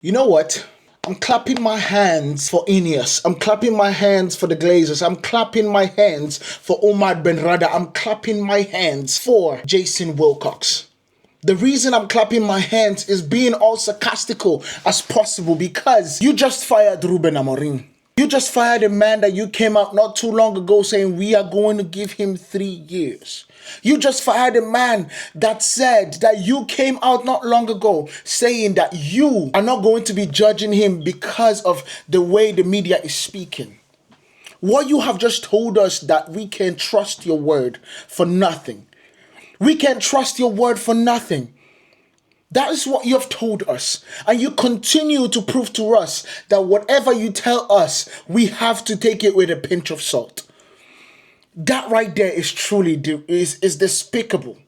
You know what? I'm clapping my hands for INEOS. I'm clapping my hands for the Glazers. I'm clapping my hands for Omar Benrada. I'm clapping my hands for Jason Wilcox. The reason I'm clapping my hands is being all sarcastical as possible because you just fired Ruben Amorim. You just fired a man that you came out not too long ago saying we are going to give him 3 years. You just fired a man that said that you came out not long ago saying that you are not going to be judging him because of the way the media is speaking. What you have just told us that we can trust your word for nothing. We can trust your word for nothing. That is what you have told us. And you continue to prove to us that whatever you tell us, we have to take it with a pinch of salt. That right there is truly is despicable.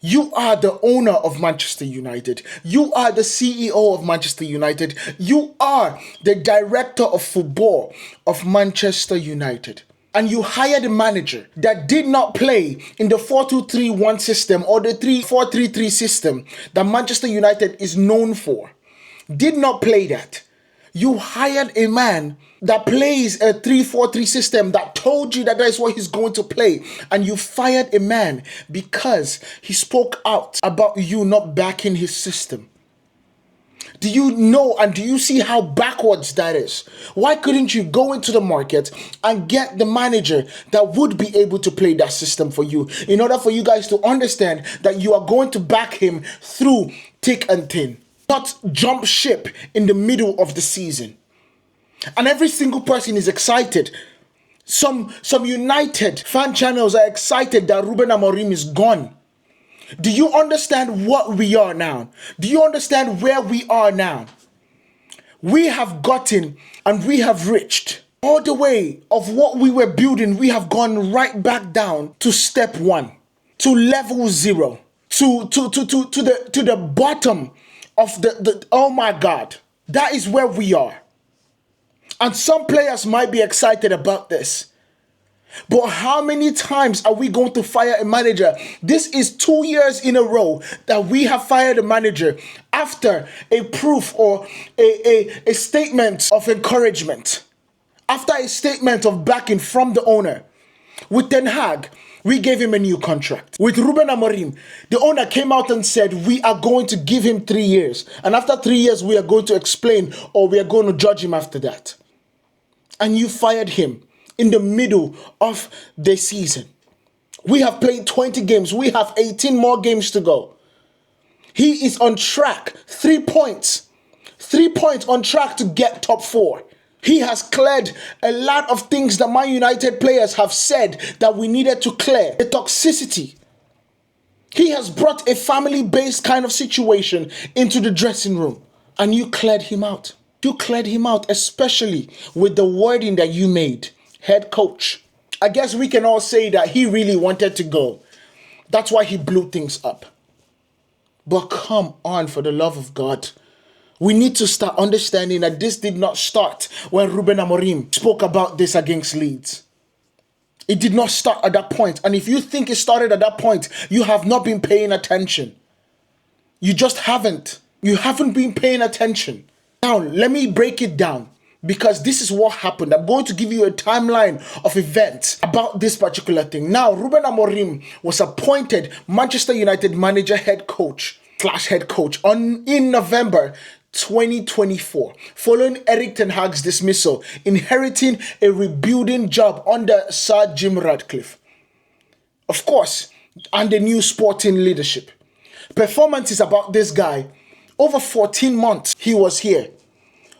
You are the owner of Manchester United. You are the CEO of Manchester United. You are the director of football of Manchester United. And you hired a manager that did not play in the 4-2-3-1 system or the 3-4-3-3 system that Manchester United is known for. Did not play that. You hired a man that plays a 3-4-3 system that told you that is what he's going to play. And you fired a man because he spoke out about you not backing his system. Do you know and do you see how backwards that is? Why couldn't you go into the market and get the manager that would be able to play that system for you in order for you guys to understand that you are going to back him through thick and thin, not jump ship in the middle of the season? And every single person is excited. Some United fan channels are excited that Ruben Amorim is gone. Do you understand what we are now? Do you understand where we are now? We have gotten and we have reached all the way of what we were building. We have gone right back down to step one, to level zero, to the bottom of the oh my God. That is where we are. And some players might be excited about this. But how many times are we going to fire a manager? This is 2 years in a row that we have fired a manager after a proof or a statement of encouragement, after a statement of backing from the owner. With Ten Hag, we gave him a new contract. With Ruben Amorim, the owner came out and said, we are going to give him 3 years. And after 3 years, we are going to explain or we are going to judge him after that. And you fired him in the middle of the season. We have played 20 games. We have 18 more games to go. He is on track. 3 points. 3 points on track to get top 4. He has cleared a lot of things that Man United players have said that we needed to clear. The toxicity. He has brought a family-based kind of situation into the dressing room. And you cleared him out. You cleared him out, especially with the wording that you made. Head coach. I guess we can all say that he really wanted to go. That's why he blew things up. But come on, for the love of God. We need to start understanding that this did not start when Ruben Amorim spoke about this against Leeds. It did not start at that point. And if you think it started at that point, you have not been paying attention. You just haven't. You haven't been paying attention. Now, let me break it down. Because this is what happened. I'm going to give you a timeline of events about this particular thing. Now, Ruben Amorim was appointed Manchester United manager head coach in November 2024, following Erik Ten Hag's dismissal, inheriting a rebuilding job under Sir Jim Ratcliffe. Of course, and the new sporting leadership. Performances about this guy. Over 14 months he was here.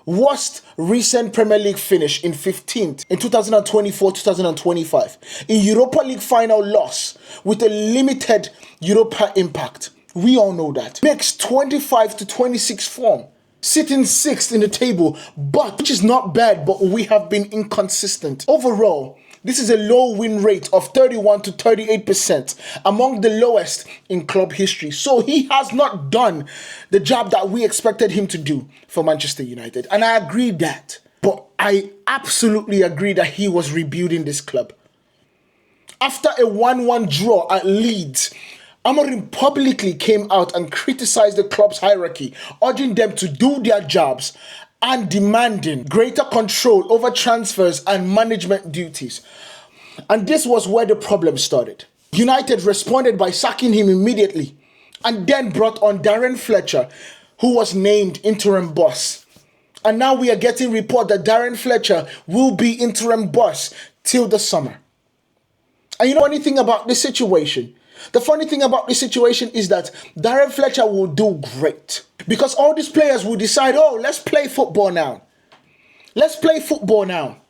Worst recent Premier League finish in 15th in 2024-2025. In Europa League final loss with a limited Europa impact. We all know that. Makes 25 to 26 form. Sitting 6th in the table, but which is not bad, but we have been inconsistent. Overall, this is a low win rate of 31 to 38%, among the lowest in club history. So he has not done the job that we expected him to do for Manchester United. And I agree that. But I absolutely agree that he was rebuilding this club. After a 1-1 draw at Leeds, Amorim publicly came out and criticized the club's hierarchy, urging them to do their jobs and demanding greater control over transfers and management duties. And this was where the problem started. United responded by sacking him immediately and then brought on Darren Fletcher, who was named interim boss. And now we are getting report that Darren Fletcher will be interim boss till the summer. And you know anything about this situation? The funny thing about this situation is that Darren Fletcher will do great because all these players will decide, oh, let's play football now. Let's play football now.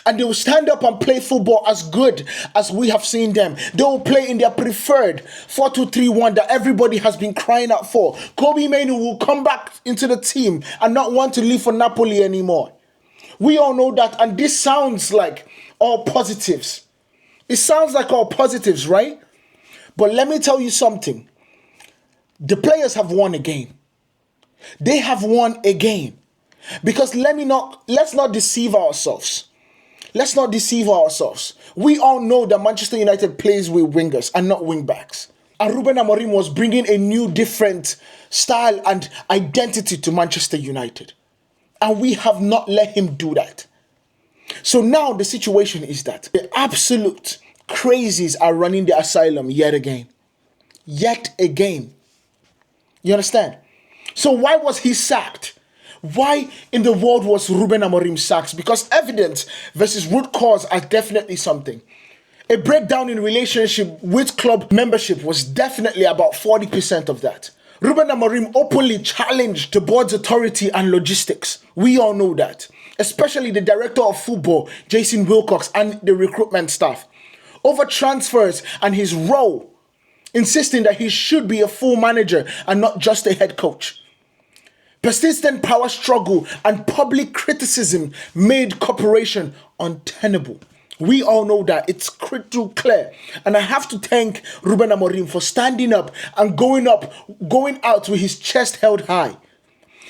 And they will stand up and play football as good as we have seen them. They will play in their preferred 4-2-3-1 that everybody has been crying out for. Kobe Mainoo will come back into the team and not want to leave for Napoli anymore. We all know that, and this sounds like all positives. It sounds like all positives, right? But let me tell you something. The players have won a game. They have won a game. Because let's not deceive ourselves. Let's not deceive ourselves. We all know that Manchester United plays with wingers and not wingbacks. And Ruben Amorim was bringing a new, different style and identity to Manchester United. And we have not let him do that. So now the situation is that the absolute crazies are running the asylum yet again. Yet again. You understand? So why was he sacked? Why in the world was Ruben Amorim sacked? Because evidence versus root cause are definitely something. A breakdown in relationship with club membership was definitely about 40% of that. Ruben Amorim openly challenged the board's authority and logistics. We all know that. Especially the director of football, Jason Wilcox, and the recruitment staff. Over transfers and his role, insisting that he should be a full manager and not just a head coach. Persistent power struggle and public criticism made cooperation untenable. We all know that. It's crystal clear. And I have to thank Ruben Amorim for standing up and going out with his chest held high.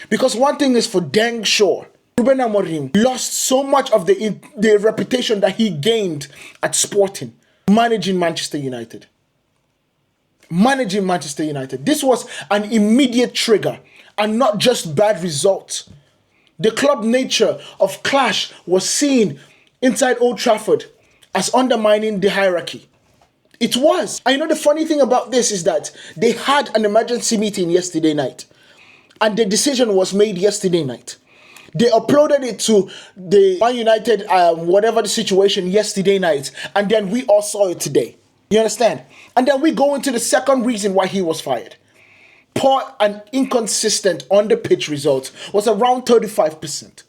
Because one thing is for dang sure, Ruben Amorim lost so much of the reputation that he gained at Sporting, managing Manchester United. Managing Manchester United. This was an immediate trigger and not just bad results. The club nature of clash was seen inside Old Trafford as undermining the hierarchy. It was. And you know the funny thing about this is that they had an emergency meeting yesterday night. And the decision was made yesterday night. They uploaded it to the Man United, whatever the situation, yesterday night. And then we all saw it today. You understand? And then we go into the second reason why he was fired. Poor and inconsistent on the pitch results was around 35%.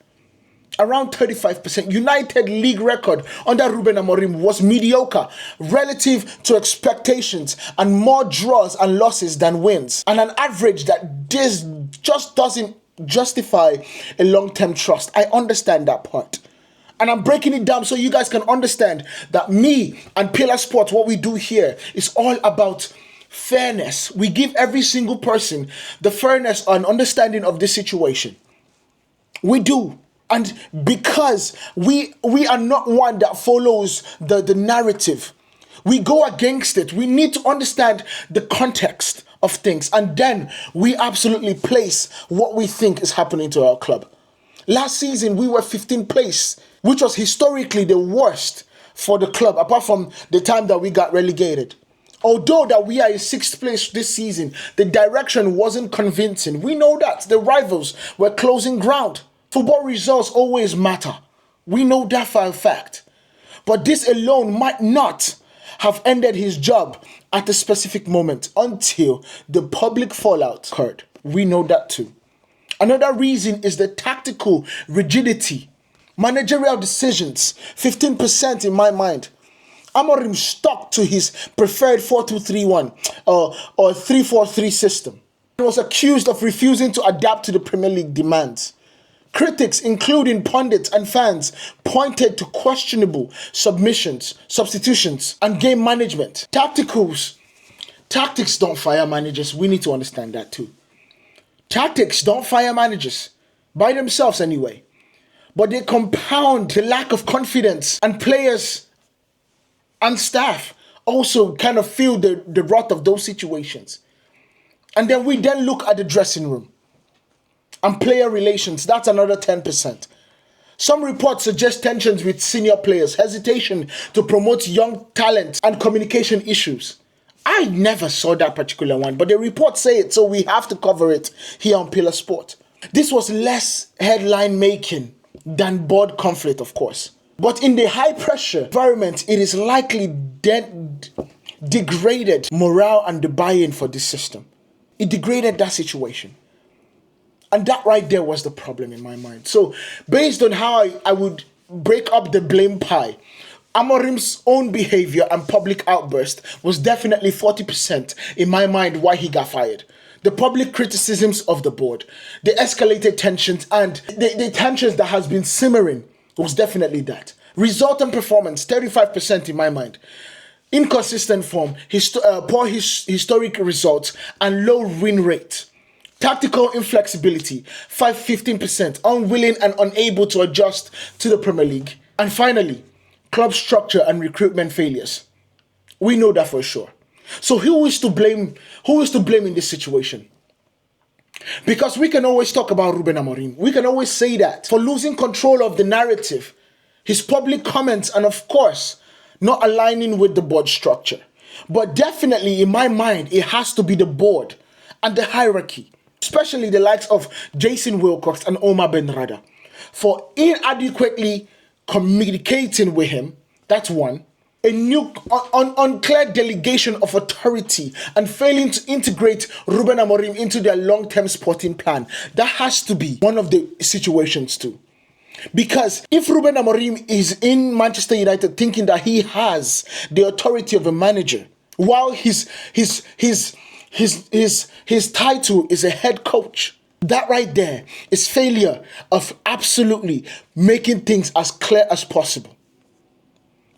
Around 35%. United league record under Ruben Amorim was mediocre relative to expectations and more draws and losses than wins. And an average that this just doesn't justify a long-term trust. I understand that part. And I'm breaking it down so you guys can understand that me and Pillah Sports, what we do here is all about fairness. We give every single person the fairness and understanding of this situation. We do. And because we are not one that follows the narrative, we go against it. We need to understand the context of things. And then we absolutely place what we think is happening to our club. Last season, we were 15th place, which was historically the worst for the club, apart from the time that we got relegated. Although that we are in 6th place this season, the direction wasn't convincing. We know that. The rivals were closing ground. Football results always matter. We know that for a fact. But this alone might not have ended his job at a specific moment until the public fallout occurred. We know that too. Another reason is the tactical rigidity. Managerial decisions, 15% in my mind. Amorim stuck to his preferred 4-2-3-1 or 3-4-3 system. He was accused of refusing to adapt to the Premier League demands. Critics, including pundits and fans, pointed to questionable substitutions, and game management. Tactics don't fire managers. We need to understand that too. Tactics don't fire managers, by themselves anyway. But they compound the lack of confidence and players and staff also kind of feel the wrath of those situations. And then we then look at the dressing room and player relations. That's another 10%. Some reports suggest tensions with senior players, hesitation to promote young talent, and communication issues. I never saw that particular one, but the reports say it, so we have to cover it here on Pillah Sport. This was less headline making than board conflict, of course. But in the high pressure environment, it is likely degraded morale and the buy-in for this system. It degraded that situation. And that right there was the problem in my mind. So based on how I would break up the blame pie, Amorim's own behavior and public outburst was definitely 40% in my mind why he got fired. The public criticisms of the board, the escalated tensions, and the tensions that has been simmering was definitely that. Result and performance, 35% in my mind. Inconsistent form, poor historic results, and low win rate. Tactical inflexibility, 15%, unwilling and unable to adjust to the Premier League. And finally, club structure and recruitment failures. We know that for sure. So who is to blame? Who is to blame in this situation? Because we can always talk about Ruben Amorim. We can always say that for losing control of the narrative, his public comments, and of course, not aligning with the board structure. But definitely, in my mind, it has to be the board and the hierarchy, especially the likes of Jason Wilcox and Omar Benrada, for inadequately communicating with him. That's one. A new unclear delegation of authority and failing to integrate Ruben Amorim into their long-term sporting plan. That has to be one of the situations too. Because if Ruben Amorim is in Manchester United thinking that he has the authority of a manager, while his title is a head coach, that right there is failure of absolutely making things as clear as possible.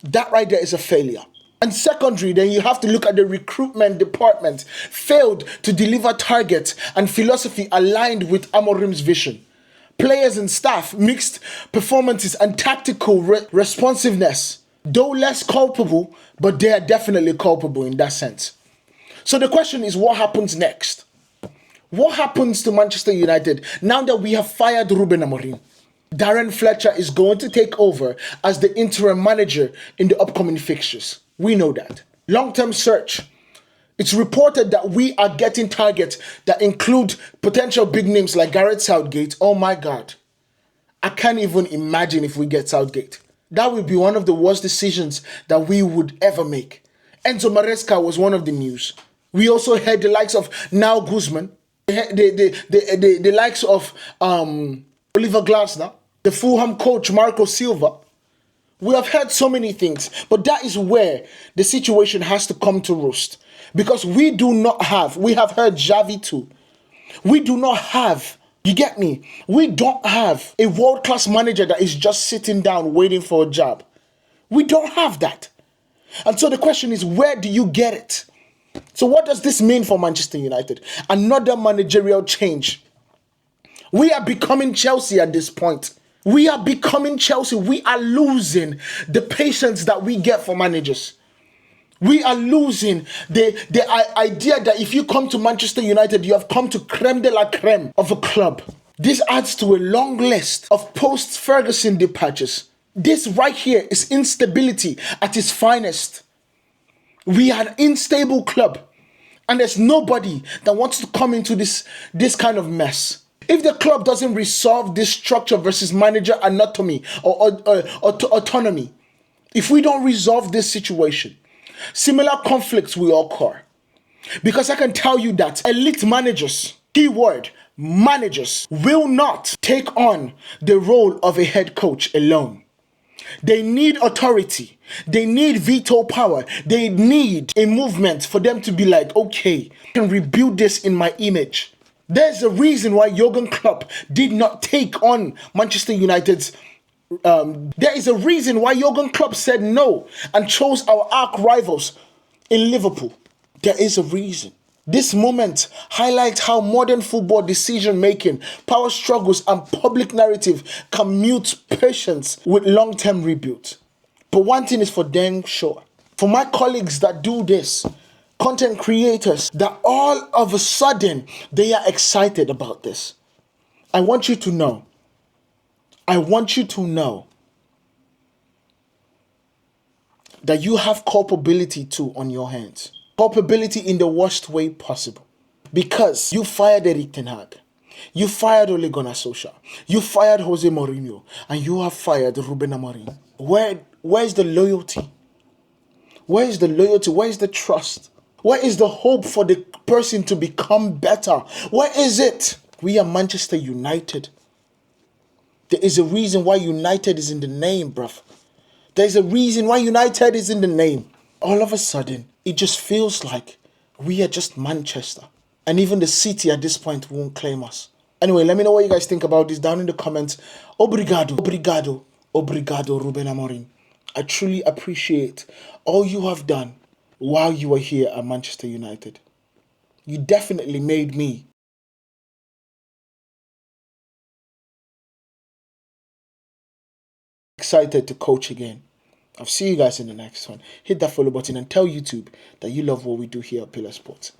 That right there is a failure. And secondary, then you have to look at the recruitment department. Failed to deliver targets and philosophy aligned with Amorim's vision. Players and staff, mixed performances and tactical responsiveness. Though less culpable, but they are definitely culpable in that sense. So the question is, what happens next? What happens to Manchester United now that we have fired Ruben Amorim? Darren Fletcher is going to take over as the interim manager in the upcoming fixtures. We know that. Long-term search. It's reported that we are getting targets that include potential big names like Gareth Southgate. Oh my God. I can't even imagine if we get Southgate. That would be one of the worst decisions that we would ever make. Enzo Maresca was one of the news. We also had the likes of Now Guzman, the likes of Oliver Glasner, the Fulham coach Marco Silva. We have heard so many things, but that is where the situation has to come to roost. Because we have heard Xavi too. We do not have, you get me? We don't have a world-class manager that is just sitting down waiting for a job. We don't have that. And so the question is, where do you get it? So what does this mean for Manchester United? Another managerial change. We are becoming Chelsea at this point. We are becoming Chelsea. We are losing the patience that we get for managers. We are losing the idea that if you come to Manchester United, you have come to creme de la creme of a club. This adds to a long list of post-Ferguson departures. This right here is instability at its finest. We are an unstable club, and there's nobody that wants to come into this kind of mess. If the club doesn't resolve this structure versus manager anatomy or autonomy, if we don't resolve this situation, similar conflicts will occur. Because I can tell you that elite managers, keyword, managers, will not take on the role of a head coach alone. They need authority. They need veto power. They need a movement for them to be like, okay, I can rebuild this in my image. There's a reason why Jurgen Klopp did not take on Manchester United's. There is a reason why Jurgen Klopp said no and chose our arch rivals in Liverpool. There is a reason. This moment highlights how modern football decision-making, power struggles, and public narrative can mute patience with long-term rebuild. But one thing is for dang sure. For my colleagues that do this, content creators, that all of a sudden they are excited about this. I want you to know that you have culpability too on your hands. Culpability in the worst way possible. Because you fired Erik Ten Hag, you fired Ole Gunnar Solskjaer, you fired Jose Mourinho, and you have fired Ruben Amorim. Where's the loyalty? Where is the loyalty? Where is the trust? Where is the hope for the person to become better? Where is it? We are Manchester United. There is a reason why United is in the name, bruv. There's a reason why United is in the name. All of a sudden, it just feels like we are just Manchester. And even the city at this point won't claim us. Anyway, let me know what you guys think about this down in the comments. Obrigado, Ruben Amorim. I truly appreciate all you have done while you were here at Manchester United. You definitely made me excited to coach again. I'll see you guys in the next one. Hit that follow button and tell YouTube that you love what we do here at Pillah Sports.